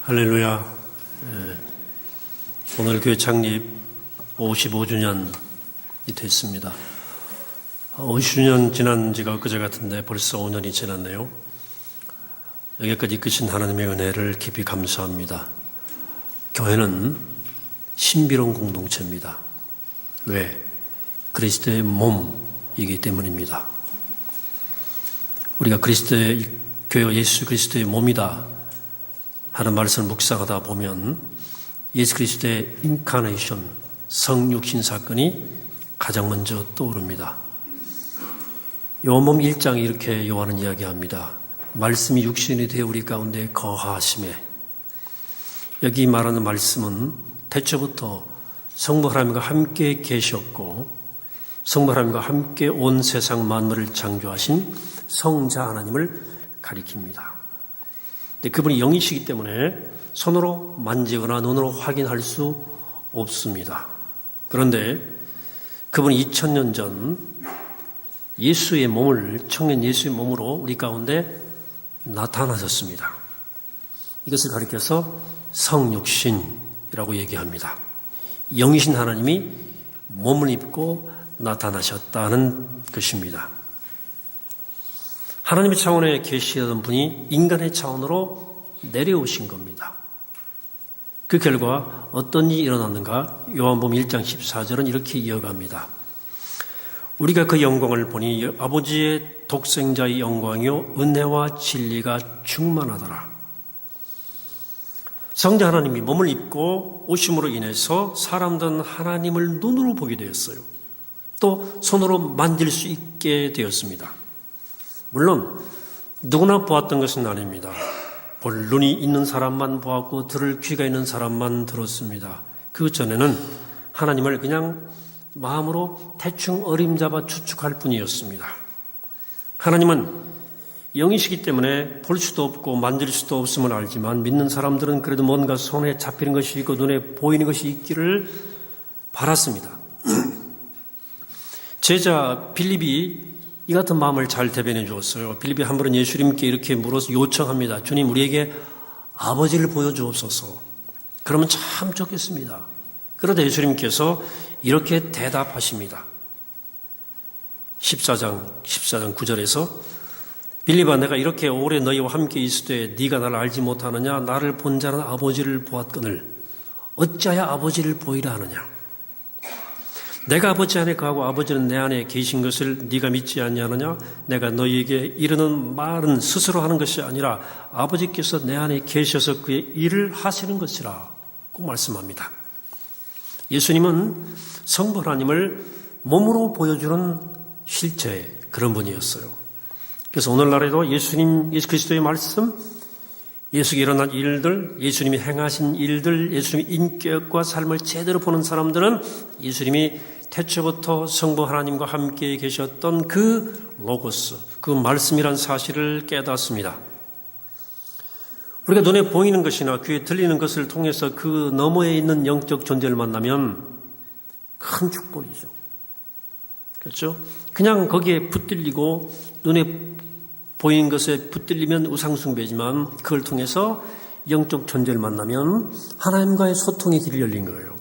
할렐루야. 오늘 교회 창립 55주년이 됐습니다. 50주년 지난 지가 엊그제 같은데 벌써 5년이 지났네요. 여기까지 이끄신 하나님의 은혜를 깊이 감사합니다. 교회는 신비로운 공동체입니다. 왜? 그리스도의 몸이기 때문입니다. 우리가 그리스도의 교회가 예수 그리스도의 몸이다 하는 말씀을 묵상하다 보면 예수 그리스도의 인카네이션, 성육신 사건이 가장 먼저 떠오릅니다. 요한복음 1장에 이렇게 요한은 이야기합니다. 말씀이 육신이 되어 우리 가운데 거하심에, 여기 말하는 말씀은 태초부터 성부 하나님과 함께 계셨고 성부 하나님과 함께 온 세상 만물을 창조하신 성자 하나님을 가리킵니다. 그분이 영이시기 때문에 손으로 만지거나 눈으로 확인할 수 없습니다. 그런데 그분이 2000년 전 예수의 몸을, 청년 예수의 몸으로 우리 가운데 나타나셨습니다. 이것을 가리켜서 성육신이라고 얘기합니다. 영이신 하나님이 몸을 입고 나타나셨다는 것입니다. 하나님의 차원에 계시던 분이 인간의 차원으로 내려오신 겁니다. 그 결과 어떤 일이 일어났는가? 요한복음 1장 14절은 이렇게 이어갑니다. 우리가 그 영광을 보니 아버지의 독생자의 영광이요 은혜와 진리가 충만하더라. 성자 하나님이 몸을 입고 오심으로 인해서 사람들은 하나님을 눈으로 보게 되었어요. 또 손으로 만질 수 있게 되었습니다. 물론 누구나 보았던 것은 아닙니다. 볼 눈이 있는 사람만 보았고 들을 귀가 있는 사람만 들었습니다. 그 전에는 하나님을 그냥 마음으로 대충 어림잡아 추측할 뿐이었습니다. 하나님은 영이시기 때문에 볼 수도 없고 만질 수도 없음을 알지만 믿는 사람들은 그래도 뭔가 손에 잡히는 것이 있고 눈에 보이는 것이 있기를 바랐습니다. 제자 빌립이 이 같은 마음을 잘 대변해 주었어요. 빌립이 한 번은 예수님께 이렇게 물어서 요청합니다. 주님, 우리에게 아버지를 보여주옵소서. 그러면 참 좋겠습니다. 그러다 예수님께서 이렇게 대답하십니다. 14장 9절에서 빌립아, 내가 이렇게 오래 너희와 함께 있을 때 네가 나를 알지 못하느냐? 나를 본 자는 아버지를 보았거늘 어찌하여 아버지를 보이라 하느냐? 내가 아버지 안에 거하고 아버지는 내 안에 계신 것을 네가 믿지 않냐느냐? 내가 너희에게 이르는 말은 스스로 하는 것이 아니라 아버지께서 내 안에 계셔서 그의 일을 하시는 것이라고 말씀합니다. 예수님은 성부 하나님을 몸으로 보여주는 실제 그런 분이었어요. 그래서 오늘날에도 예수 그리스도의 말씀, 예수가 일어난 일들, 예수님이 행하신 일들, 예수님의 인격과 삶을 제대로 보는 사람들은 예수님이 태초부터 성부 하나님과 함께 계셨던 그 로고스, 그 말씀이란 사실을 깨닫습니다. 우리가 눈에 보이는 것이나 귀에 들리는 것을 통해서 그 너머에 있는 영적 존재를 만나면 큰 축복이죠. 그렇죠? 그냥 거기에 붙들리고 눈에 보이는 것에 붙들리면 우상숭배지만 그걸 통해서 영적 존재를 만나면 하나님과의 소통의 길이 열린 거예요.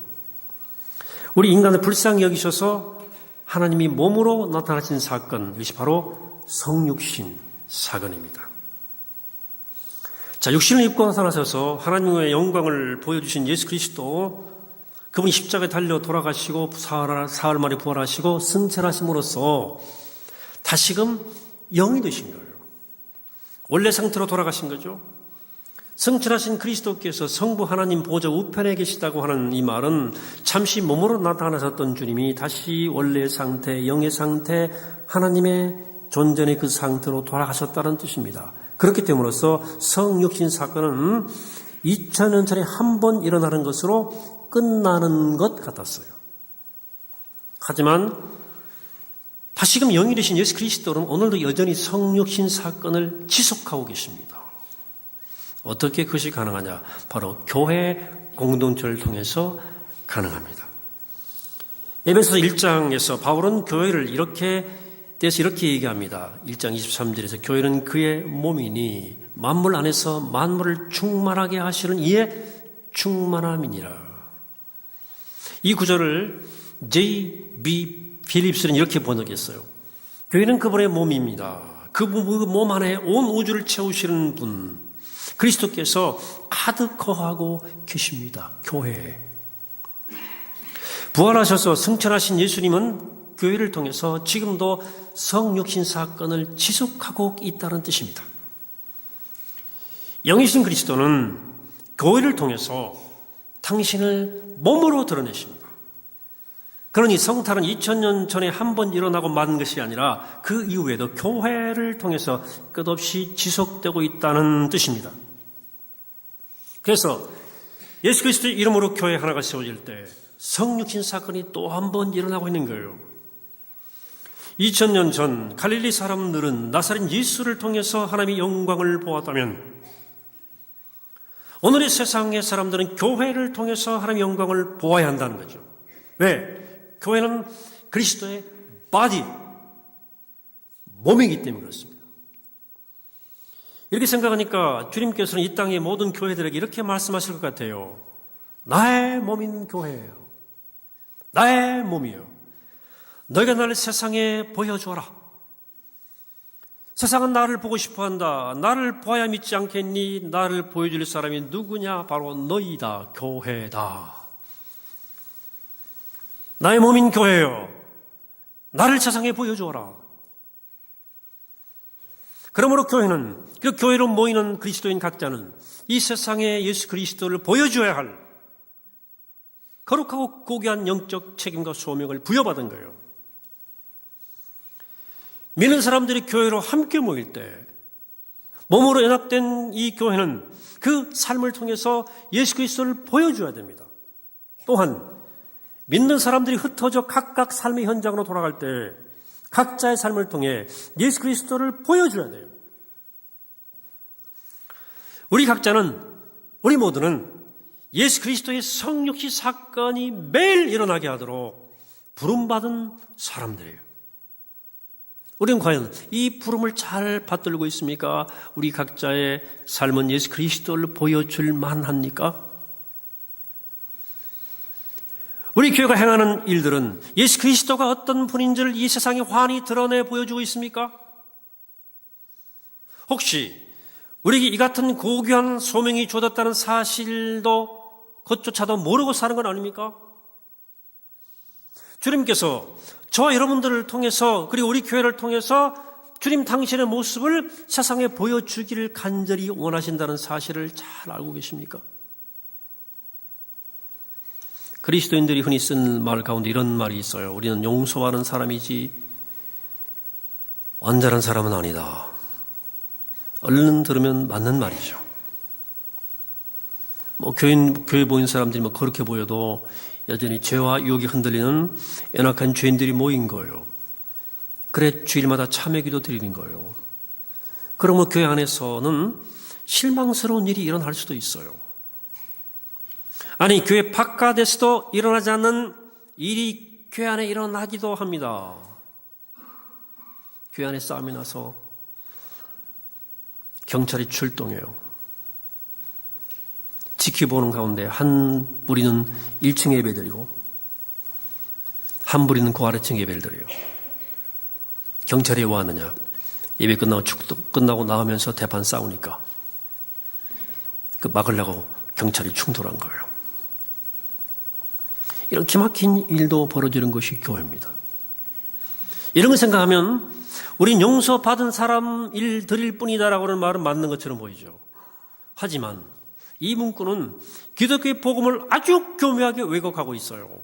우리 인간을 불쌍히 여기셔서 하나님이 몸으로 나타나신 사건, 이것이 바로 성육신 사건입니다. 자, 육신을 입고 나타나셔서 하나님의 영광을 보여주신 예수 그리스도, 그분이 십자가에 달려 돌아가시고 사흘 만에 부활하시고 승천하심으로써 다시금 영이 되신 거예요. 원래 상태로 돌아가신 거죠. 승천하신 그리스도께서 성부 하나님 보좌 우편에 계시다고 하는 이 말은 잠시 몸으로 나타나셨던 주님이 다시 원래의 상태, 영의 상태, 하나님의 존재의 그 상태로 돌아가셨다는 뜻입니다. 그렇기 때문에서 성육신 사건은 2000년 전에 한 번 일어나는 것으로 끝나는 것 같았어요. 하지만 다시금 영이 되신 예수 그리스도는 오늘도 여전히 성육신 사건을 지속하고 계십니다. 어떻게 그것이 가능하냐? 바로 교회 공동체를 통해서 가능합니다. 에베소서 1장에서 바울은 교회를 이렇게 얘기합니다. 1장 23절에서 교회는 그의 몸이니 만물 안에서 만물을 충만하게 하시는 이의 충만함이니라. 이 구절을 J.B. 필립스는 이렇게 번역했어요. 교회는 그분의 몸입니다. 그 몸 안에 온 우주를 채우시는 분, 그리스도께서 가득 거하고 계십니다. 교회에. 부활하셔서 승천하신 예수님은 교회를 통해서 지금도 성육신 사건을 지속하고 있다는 뜻입니다. 영이신 그리스도는 교회를 통해서 당신을 몸으로 드러내십니다. 그러니 성탄은 2000년 전에 한 번 일어나고 만 것이 아니라 그 이후에도 교회를 통해서 끝없이 지속되고 있다는 뜻입니다. 그래서 예수 그리스도의 이름으로 교회 하나가 세워질 때 성육신 사건이 또 한 번 일어나고 있는 거예요. 2000년 전 갈릴리 사람들은 나사렛 예수를 통해서 하나님의 영광을 보았다면 오늘의 세상의 사람들은 교회를 통해서 하나님의 영광을 보아야 한다는 거죠. 왜? 교회는 그리스도의 바디, 몸이기 때문에 그렇습니다. 이렇게 생각하니까 주님께서는 이 땅의 모든 교회들에게 이렇게 말씀하실 것 같아요. 나의 몸인 교회예요. 나의 몸이에요. 너희가 나를 세상에 보여주어라. 세상은 나를 보고 싶어한다. 나를 보아야 믿지 않겠니? 나를 보여줄 사람이 누구냐? 바로 너희다. 교회다. 나의 몸인 교회요. 나를 세상에 보여주어라. 그러므로 교회는, 그 교회로 모이는 그리스도인 각자는 이 세상에 예수 그리스도를 보여줘야 할 거룩하고 고귀한 영적 책임과 소명을 부여받은 거예요. 믿는 사람들이 교회로 함께 모일 때 몸으로 연합된 이 교회는 그 삶을 통해서 예수 그리스도를 보여줘야 됩니다. 또한 믿는 사람들이 흩어져 각각 삶의 현장으로 돌아갈 때 각자의 삶을 통해 예수 그리스도를 보여줘야 돼요. 우리 모두는 예수 그리스도의 성육신 사건이 매일 일어나게 하도록 부름받은 사람들이에요. 우리는 과연 이 부름을 잘 받들고 있습니까? 우리 각자의 삶은 예수 그리스도를 보여줄 만합니까? 우리 교회가 행하는 일들은 예수 그리스도가 어떤 분인지를 이 세상에 환히 드러내 보여주고 있습니까? 혹시 우리에게 이 같은 고귀한 소명이 주어졌다는 사실도 그것조차도 모르고 사는 건 아닙니까? 주님께서 저와 여러분들을 통해서 그리고 우리 교회를 통해서 주님 당신의 모습을 세상에 보여주기를 간절히 원하신다는 사실을 잘 알고 계십니까? 그리스도인들이 흔히 쓰는 말 가운데 이런 말이 있어요. 우리는 용서하는 사람이지 완전한 사람은 아니다. 얼른 들으면 맞는 말이죠. 교회 모인 사람들이 그렇게 보여도 여전히 죄와 유혹에 흔들리는 연약한 죄인들이 모인 거예요. 그래 주일마다 참회기도 드리는 거예요. 그러면 교회 안에서는 실망스러운 일이 일어날 수도 있어요. 아니 교회 바깥에서도 일어나지 않는 일이 교회 안에 일어나기도 합니다. 교회 안에 싸움이 나서 경찰이 출동해요. 지켜보는 가운데 한 무리는 1층 예배 드리고 한 무리는 그 아래층 예배를 드려요. 경찰이 왜 왔느냐? 예배 끝나고 축도 끝나고 나오면서 대판 싸우니까 그 막으려고 경찰이 충돌한 거예요. 이런 기막힌 일도 벌어지는 것이 교회입니다. 이런 걸 생각하면 우린 용서받은 사람 일 드릴 뿐이다라고 하는 말은 맞는 것처럼 보이죠. 하지만 이 문구는 기독교의 복음을 아주 교묘하게 왜곡하고 있어요.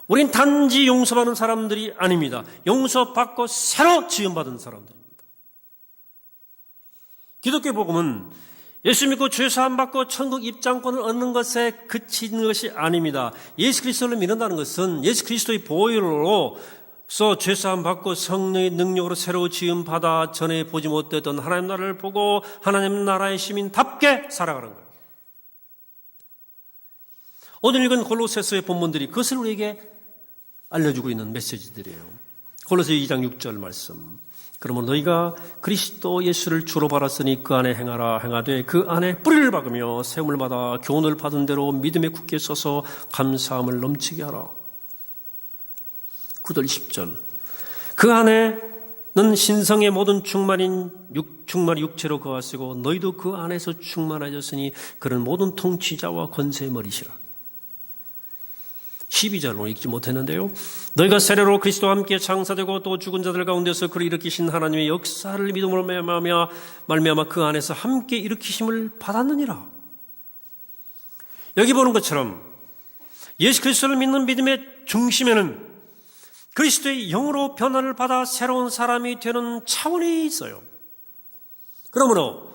우린 단지 용서받는 사람들이 아닙니다. 용서받고 새로 지음받은 사람들입니다. 기독교의 복음은 예수 믿고 죄사함 받고 천국 입장권을 얻는 것에 그치는 것이 아닙니다. 예수 그리스도를 믿는다는 것은 예수 그리스도의 보혈로서 죄사함 받고 성령의 능력으로 새로 지음 받아 전에 보지 못했던 하나님 나라를 보고 하나님 나라의 시민답게 살아가는 거예요. 오늘 읽은 골로새서의 본문들이 그것을 우리에게 알려주고 있는 메시지들이에요. 골로새 2장 6절 말씀. 그러므로 너희가 그리스도 예수를 주로 받았으니 그 안에 행하라. 행하되 그 안에 뿌리를 박으며 세움을 받아 교훈을 받은 대로 믿음에 굳게 서서 감사함을 넘치게 하라. 9절 10절. 그 안에는 신성의 모든 충만이 육체로 거하시고 너희도 그 안에서 충만하였으니 그런 모든 통치자와 권세의 머리시라. 12절로 읽지 못했는데요. 너희가 세례로 그리스도와 함께 장사되고 또 죽은 자들 가운데서 그를 일으키신 하나님의 역사를 믿음으로 말미암아 그 안에서 함께 일으키심을 받았느니라. 여기 보는 것처럼 예수 그리스도를 믿는 믿음의 중심에는 그리스도의 영으로 변화를 받아 새로운 사람이 되는 차원이 있어요. 그러므로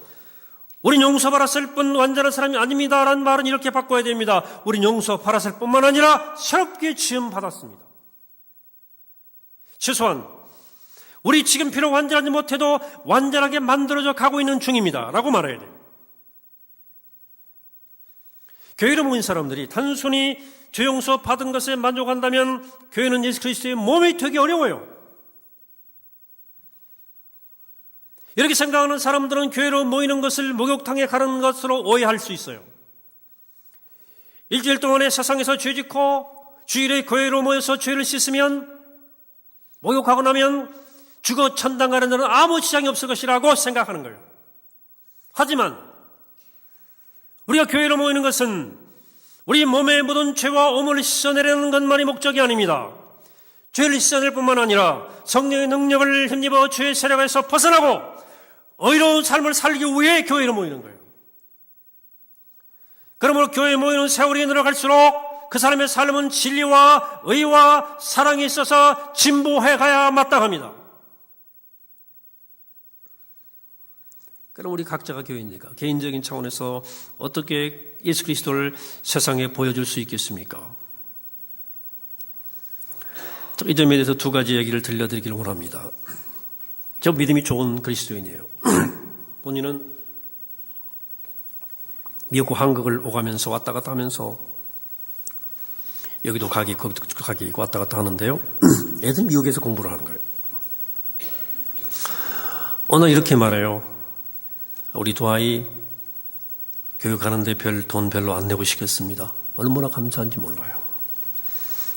우린 용서받았을 뿐 완전한 사람이 아닙니다라는 말은 이렇게 바꿔야 됩니다. 우린 용서받았을 뿐만 아니라 새롭게 지음받았습니다. 최소한 우리 지금 비록 완전하지 못해도 완전하게 만들어져 가고 있는 중입니다 라고 말해야 돼요. 교회로 모인 사람들이 단순히 죄 용서 받은 것에 만족한다면 교회는 예수 그리스도의 몸이 되기 어려워요. 이렇게 생각하는 사람들은 교회로 모이는 것을 목욕탕에 가는 것으로 오해할 수 있어요. 일주일 동안에 세상에서 죄 짓고 주일에 교회로 모여서 죄를 씻으면 목욕하고 나면 죽어 천당 가는 데는 아무 지장이 없을 것이라고 생각하는 거예요. 하지만 우리가 교회로 모이는 것은 우리 몸에 묻은 죄와 오물을 씻어내려는 것만이 목적이 아닙니다. 죄를 씻어낼 뿐만 아니라 성령의 능력을 힘입어 죄의 세력에서 벗어나고 의로운 삶을 살기 위해 교회로 모이는 거예요. 그러므로 교회에 모이는 세월이 늘어갈수록 그 사람의 삶은 진리와 의와 사랑이 있어서 진보해 가야 마땅합니다. 그럼 우리 각자가 교회입니까? 개인적인 차원에서 어떻게 예수 그리스도를 세상에 보여줄 수 있겠습니까? 이 점에 대해서 두 가지 얘기를 들려드리기를 원합니다. 저 믿음이 좋은 그리스도인이에요. 본인은 미국과 한국을 오가면서 왔다 갔다 하면서 여기도 가기 거기도 가기 왔다 갔다 하는데요. 애들 미국에서 공부를 하는 거예요. 오늘 이렇게 말해요. 우리 두 아이 교육 가는데 돈 별로 안 내고 시켰습니다. 얼마나 감사한지 몰라요.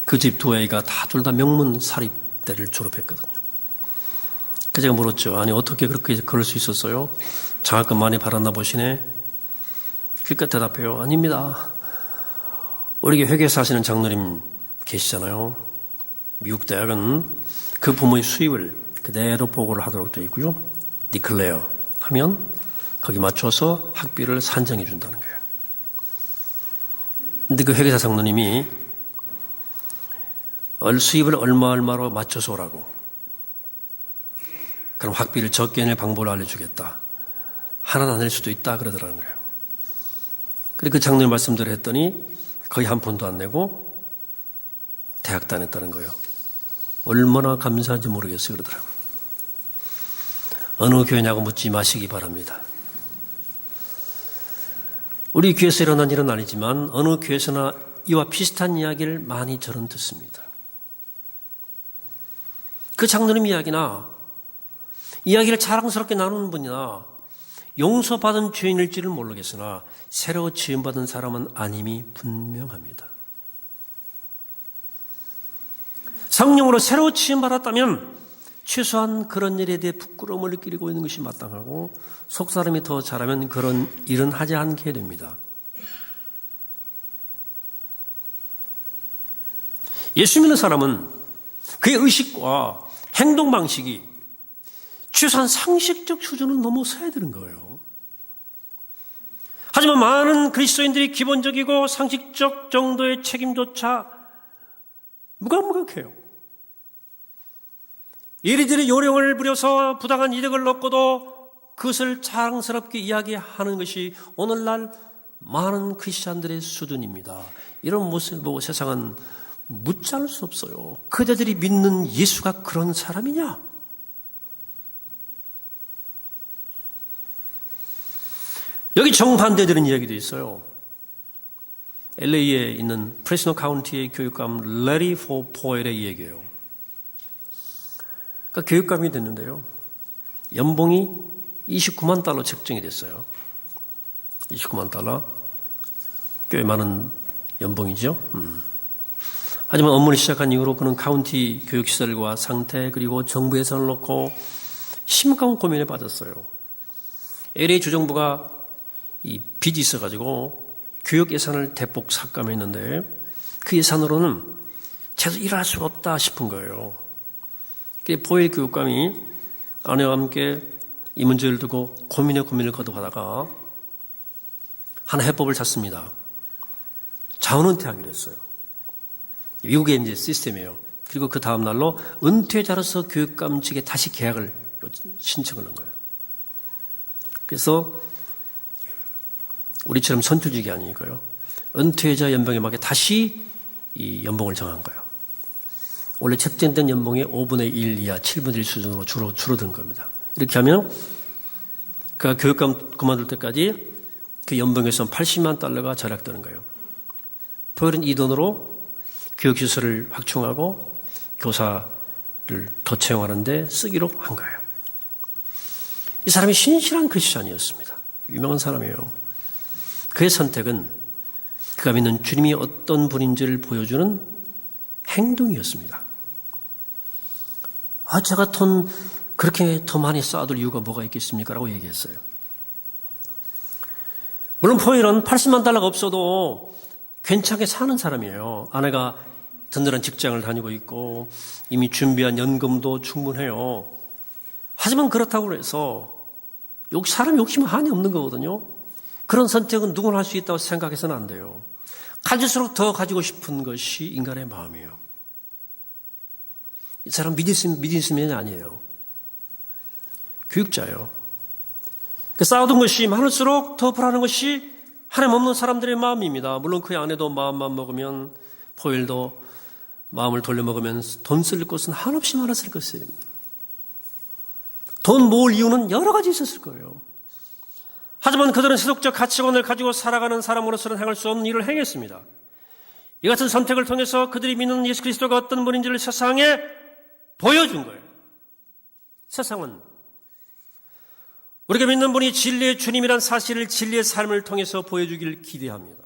그 집 두 아이가 다 둘 다 명문 사립대를 졸업했거든요. 그래서 제가 물었죠. 아니 어떻게 그렇게 그럴 수 있었어요? 장학금 많이 받았나 보시네. 그러니까 대답해요. 아닙니다. 우리 회계사 하시는 장로님 계시잖아요. 미국 대학은 그 부모의 수입을 그대로 보고를 하도록 되어 있고요. 디클레어 하면 거기 맞춰서 학비를 산정해 준다는 거예요. 근데 그 회계사 장로님이 수입을 얼마로 맞춰서 오라고. 그럼 학비를 적게 낼 방법을 알려주겠다. 하나는 안 낼 수도 있다 그러더라는 거예요. 그리고 그 장로님 말씀대로 했더니 거의 한 푼도 안 내고 대학 다녔다는 거예요. 얼마나 감사한지 모르겠어요 그러더라고요. 어느 교회냐고 묻지 마시기 바랍니다. 우리 교회에서 일어난 일은 아니지만 어느 교회에서나 이와 비슷한 이야기를 많이 저는 듣습니다. 그 장로님 이야기를 자랑스럽게 나누는 분이나 용서받은 죄인일지를 모르겠으나 새로 지음받은 사람은 아님이 분명합니다. 성령으로 새로 지음받았다면 최소한 그런 일에 대해 부끄러움을 느끼고 있는 것이 마땅하고 속사람이 더 잘하면 그런 일은 하지 않게 됩니다. 예수 믿는 사람은 그의 의식과 행동 방식이 최소한 상식적 수준은 넘어서야 되는 거예요. 하지만 많은 그리스도인들이 기본적이고 상식적 정도의 책임조차 무감각해요. 이리저리 요령을 부려서 부당한 이득을 얻고도 그것을 자랑스럽게 이야기하는 것이 오늘날 많은 크리스찬들의 수준입니다. 이런 모습을 보고 세상은 묻지 않을 수 없어요. 그대들이 믿는 예수가 그런 사람이냐? 여기 정반대되는 이야기도 있어요. LA에 있는 프레스노 카운티의 교육감 레리 포엘의 얘기예요. 그러니까 교육감이 됐는데요. 연봉이 29만 달러 책정이 됐어요. 29만 달러. 꽤 많은 연봉이죠. 하지만 업무를 시작한 이후로 그는 카운티 교육시설과 상태 그리고 정부 예산을 놓고 심각한 고민에 빠졌어요. LA 주정부가 이 빚이 있어가지고 교육 예산을 대폭 삭감했는데 그 예산으로는 제대로 일할 수가 없다 싶은 거예요. 보일 교육감이 아내와 함께 이 문제를 두고 고민을 거듭하다가 하나 해법을 찾습니다. 자원은퇴하기로 했어요. 미국의 이제 시스템이에요. 그리고 그 다음 날로 은퇴자로서 교육감직에 다시 계약을 신청을 한 거예요. 그래서 우리처럼 선투직이 아니니까요. 은퇴자 연봉에 맞게 다시 이 연봉을 정한 거예요. 원래 책정된 연봉의 5분의 1 이하 7분의 1 수준으로 줄어든 겁니다. 이렇게 하면 그가 교육감 그만둘 때까지 그 연봉에서 80만 달러가 절약되는 거예요. 포일은 이 돈으로 교육시설을 확충하고 교사를 더 채용하는데 쓰기로 한 거예요. 이 사람이 신실한 크리스찬이었습니다. 유명한 사람이에요. 그의 선택은 그가 믿는 주님이 어떤 분인지를 보여주는 행동이었습니다. 제가 돈 그렇게 더 많이 쌓아둘 이유가 뭐가 있겠습니까? 라고 얘기했어요. 물론 포일은 80만 달러가 없어도 괜찮게 사는 사람이에요. 아내가 든든한 직장을 다니고 있고 이미 준비한 연금도 충분해요. 하지만 그렇다고 해서 사람 욕심은 한이 없는 거거든요. 그런 선택은 누구나 할 수 있다고 생각해서는 안 돼요. 가질수록 더 가지고 싶은 것이 인간의 마음이에요. 이 사람 믿음이 아니에요. 교육자예요. 쌓아둔 것이 많을수록 더 불안한 것이 하나님 없는 사람들의 마음입니다. 물론 그의 아내도 마음만 먹으면 포일도 마음을 돌려먹으면 돈 쓸 곳은 한없이 많았을 것이에요. 돈 모을 이유는 여러 가지 있었을 거예요. 하지만 그들은 세속적 가치관을 가지고 살아가는 사람으로서는 행할 수 없는 일을 행했습니다. 이 같은 선택을 통해서 그들이 믿는 예수 그리스도가 어떤 분인지를 세상에 보여준 거예요. 세상은 우리가 믿는 분이 진리의 주님이란 사실을 진리의 삶을 통해서 보여주길 기대합니다.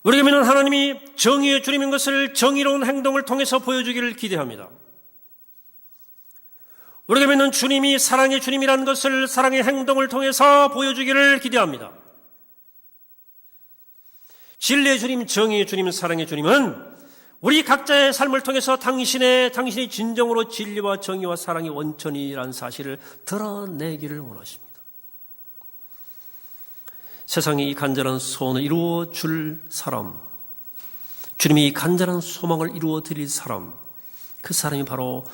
우리가 믿는 하나님이 정의의 주님인 것을 정의로운 행동을 통해서 보여주기를 기대합니다. 우리가 믿는 주님이 사랑의 주님이라는 것을 사랑의 행동을 통해서 보여주기를 기대합니다. 진리의 주님, 정의의 주님, 사랑의 주님은 우리 각자의 삶을 통해서 당신이 진정으로 진리와 정의와 사랑의 원천이라는 사실을 드러내기를 원하십니다. 세상이 이 간절한 소원을 이루어 줄 사람, 주님이 이 간절한 소망을 이루어 드릴 사람, 그 사람이 바로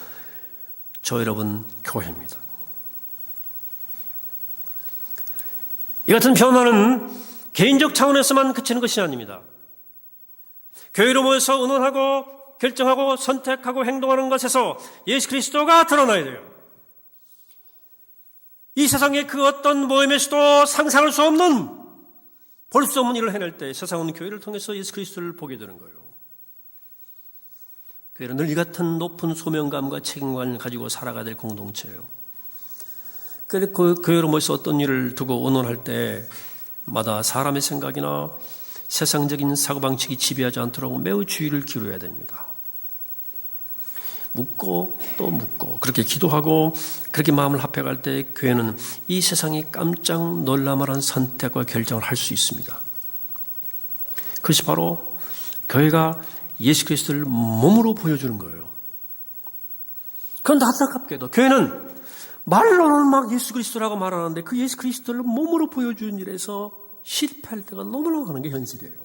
저 여러분 교회입니다. 이 같은 변화는 개인적 차원에서만 그치는 것이 아닙니다. 교회로 모여서 의논하고 결정하고 선택하고 행동하는 것에서 예수 그리스도가 드러나야 돼요. 이 세상의 그 어떤 모임에서도 상상할 수 없는, 볼 수 없는 일을 해낼 때 세상은 교회를 통해서 예수 그리스도를 보게 되는 거예요. 교회는 늘 이 같은 높은 소명감과 책임감을 가지고 살아가야 될 공동체예요. 그래서 그 교회로 모여서 어떤 일을 두고 의논할 때마다 사람의 생각이나 세상적인 사고방식이 지배하지 않도록 매우 주의를 기울여야 됩니다. 묻고 또 묻고 그렇게 기도하고 그렇게 마음을 합해갈 때 교회는 이 세상이 깜짝 놀랄만한 선택과 결정을 할 수 있습니다. 그것이 바로 교회가 예수 그리스도를 몸으로 보여주는 거예요. 그런데 안타깝게도 교회는 말로는 막 예수 그리스도라고 말하는데 그 예수 그리스도를 몸으로 보여주는 일에서 실패할 때가 너무나 많은 게 현실이에요.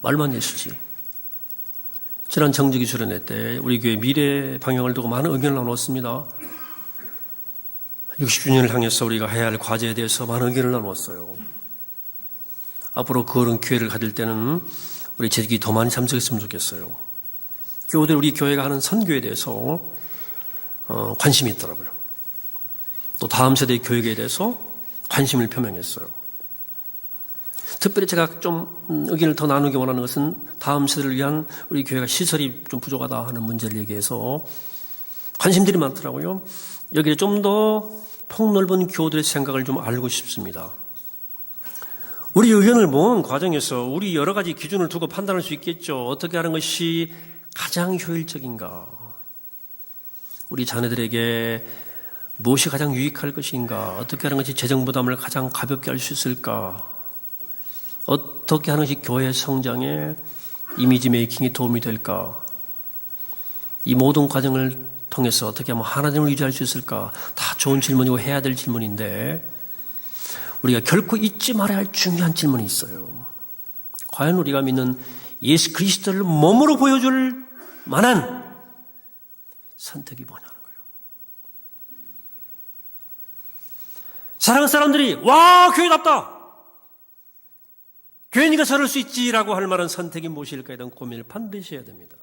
말만 예수지. 지난 정직이 수련회 때 우리 교회 미래 방향을 두고 많은 의견을 나눴습니다. 60주년을 향해서 우리가 해야 할 과제에 대해서 많은 의견을 나눴어요. 앞으로 그런 기회를 가질 때는 우리 재직이 더 많이 참석했으면 좋겠어요. 교우들 우리 교회가 하는 선교에 대해서 관심이 있더라고요. 또 다음 세대의 교육에 대해서 관심을 표명했어요. 특별히 제가 좀 의견을 더 나누기 원하는 것은 다음 세대를 위한 우리 교회가 시설이 좀 부족하다 하는 문제를 얘기해서 관심들이 많더라고요. 여기에 좀 더 폭넓은 교우들의 생각을 좀 알고 싶습니다. 우리 의견을 모은 과정에서 우리 여러 가지 기준을 두고 판단할 수 있겠죠. 어떻게 하는 것이 가장 효율적인가? 우리 자녀들에게 무엇이 가장 유익할 것인가? 어떻게 하는 것이 재정 부담을 가장 가볍게 할 수 있을까? 어떻게 하는 것이 교회 성장에 이미지 메이킹에 도움이 될까? 이 모든 과정을 통해서 어떻게 하면 하나님을 유지할 수 있을까? 다 좋은 질문이고 해야 될 질문인데 우리가 결코 잊지 말아야 할 중요한 질문이 있어요. 과연 우리가 믿는 예수 그리스도를 몸으로 보여줄 만한 선택이 뭐냐는 거예요. 사랑하는 사람들이 와 교회답다. 교회니까 저럴 수 있지라고 할 만한 선택이 무엇일까에 대한 고민을 반드시 해야 됩니다.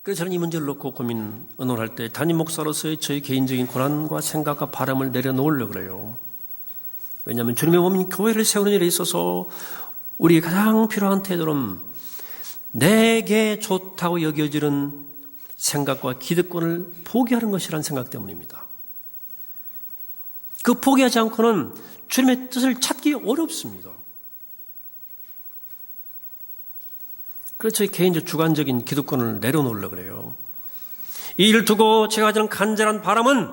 그래서 저는 이 문제를 놓고 의논할 때 담임 목사로서의 저희 개인적인 고난과 생각과 바람을 내려놓으려고 그래요. 왜냐하면 주님의 몸인 교회를 세우는 일에 있어서 우리 가장 필요한 태도는 내게 좋다고 여겨지는 생각과 기득권을 포기하는 것이라는 생각 때문입니다. 그 포기하지 않고는 주님의 뜻을 찾기 어렵습니다. 그래서 저희 개인적 주관적인 기득권을 내려놓으려고 그래요. 이 일을 두고 제가 가지는 간절한 바람은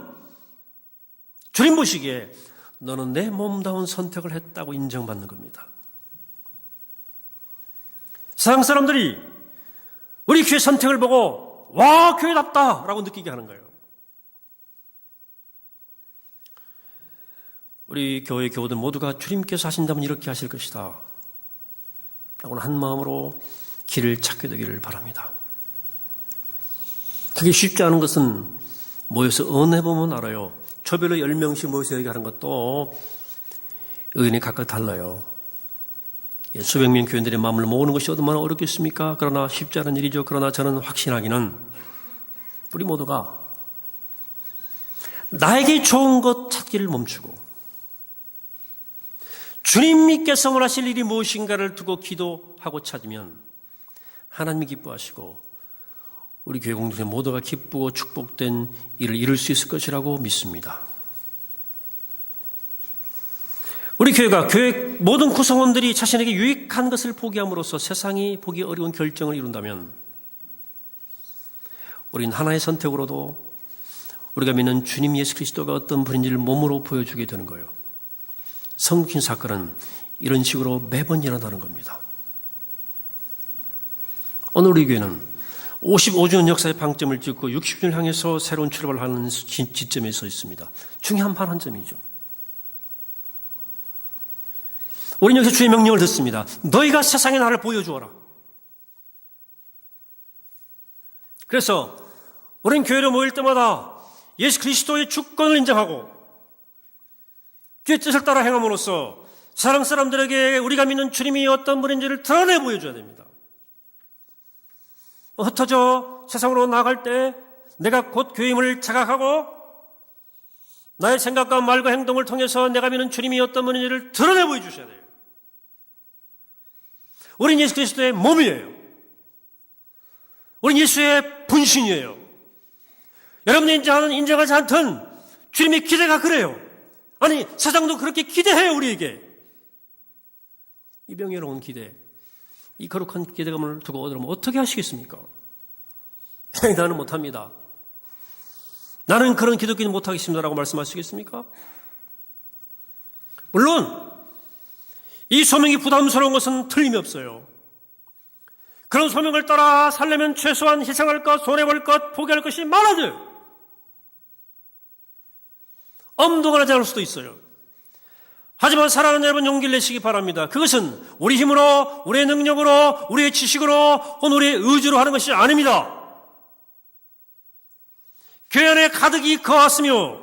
주님 보시기에 너는 내 몸다운 선택을 했다고 인정받는 겁니다. 세상 사람들이 우리 교회 선택을 보고 와 교회답다 라고 느끼게 하는 거예요. 우리 교회 교우들 모두가 주님께서 하신다면 이렇게 하실 것이다 라고 한 마음으로 길을 찾게 되기를 바랍니다. 그게 쉽지 않은 것은 모여서 은혜보면 알아요. 초별로 10명씩 모여서 얘기하는 것도 의견이 각각 달라요. 수백 명 교인들의 마음을 모으는 것이 얼마나 어렵겠습니까? 그러나 쉽지 않은 일이죠. 그러나 저는 확신하기는 우리 모두가 나에게 좋은 것 찾기를 멈추고 주님께서 원하실 일이 무엇인가를 두고 기도하고 찾으면 하나님이 기뻐하시고 우리 교회 공동체 모두가 기쁘고 축복된 일을 이룰 수 있을 것이라고 믿습니다. 우리 교회가 교회 모든 구성원들이 자신에게 유익한 것을 포기함으로써 세상이 보기 어려운 결정을 이룬다면 우린 하나의 선택으로도 우리가 믿는 주님 예수 그리스도가 어떤 분인지를 몸으로 보여주게 되는 거예요. 성긴 사건은 이런 식으로 매번 일어나는 겁니다. 오늘 우리 교회는 55주년 역사의 방점을 찍고 60주년을 향해서 새로운 출발을 하는 지점에 서 있습니다. 중요한 반환점이죠. 우리는 여기서 주의 명령을 듣습니다. 너희가 세상에 나를 보여주어라. 그래서 우리는 교회로 모일 때마다 예수 그리스도의 주권을 인정하고 그의 뜻을 따라 행함으로써 세상 사람들에게 우리가 믿는 주님이 어떤 분인지를 드러내 보여줘야 됩니다. 흩어져 세상으로 나갈 때 내가 곧 교임을 자각하고 나의 생각과 말과 행동을 통해서 내가 믿는 주님이 어떤 분인지를 드러내 보여주셔야 돼요. 우린 예수 그리스도의 몸이에요. 우린 예수의 분신이에요. 여러분이 인정하지 않던 주님의 기대가 그래요. 아니 세상도 그렇게 기대해요. 우리에게 이 명예로운 기대, 이 거룩한 기대감을 두고 얻으면 어떻게 하시겠습니까? 나는 못합니다. 나는 그런 기독교는 못하겠습니다라고 말씀하시겠습니까? 물론 이 소명이 부담스러운 것은 틀림이 없어요. 그런 소명을 따라 살려면 최소한 희생할 것, 손해볼 것, 포기할 것이 많아져요. 엄두가 나지 않을 수도 있어요. 하지만 사랑하는 여러분 용기를 내시기 바랍니다. 그것은 우리 힘으로, 우리의 능력으로, 우리의 지식으로, 혹은 우리의 의지로 하는 것이 아닙니다. 교회 안에 가득히 거하시며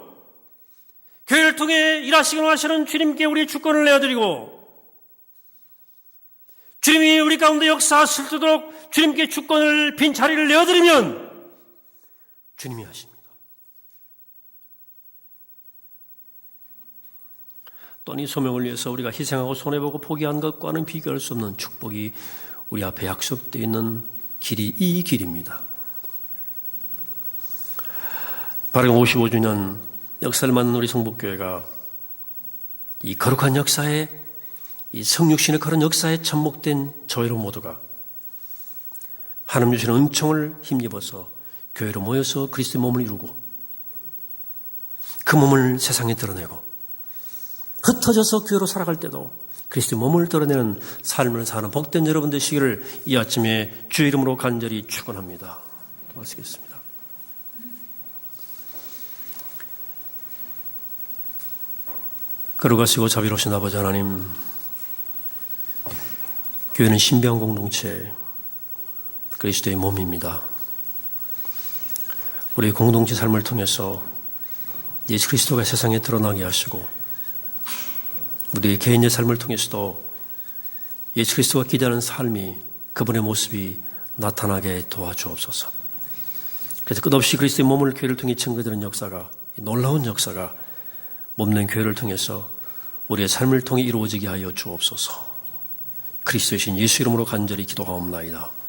교회를 통해 일하시고 하시는 주님께 우리의 주권을 내어드리고 주님이 우리 가운데 역사하실 수 있도록 주님께 주권을 빈 자리를 내어드리면 주님이 하십니다. 또는 이 소명을 위해서 우리가 희생하고 손해보고 포기한 것과는 비교할 수 없는 축복이 우리 앞에 약속되어 있는 길이 이 길입니다. 바로 55주년 역사를 맞는 우리 성북교회가 이 거룩한 역사에, 이 성육신의 그런 역사에 접목된 저희로 모두가 하나님 주시는 은총을 힘입어서 교회로 모여서 그리스도의 몸을 이루고 그 몸을 세상에 드러내고 흩어져서 교회로 살아갈 때도 그리스도의 몸을 드러내는 삶을 사는 복된 여러분 되시기를 이 아침에 주의 이름으로 간절히 축원합니다. 도와주시겠습니다. 거룩하시고 자비로우신 아버지 하나님, 교회는 신비한 공동체, 그리스도의 몸입니다. 우리 공동체 삶을 통해서 예수 그리스도가 세상에 드러나게 하시고 우리 개인의 삶을 통해서도 예수 그리스도가 기대하는 삶이, 그분의 모습이 나타나게 도와주옵소서. 그래서 끝없이 그리스도의 몸을 교회를 통해 증거되는 역사가, 놀라운 역사가 몸된 교회를 통해서 우리의 삶을 통해 이루어지게 하여 주옵소서. 그리스도의 신 예수 이름으로 간절히 기도하옵나이다.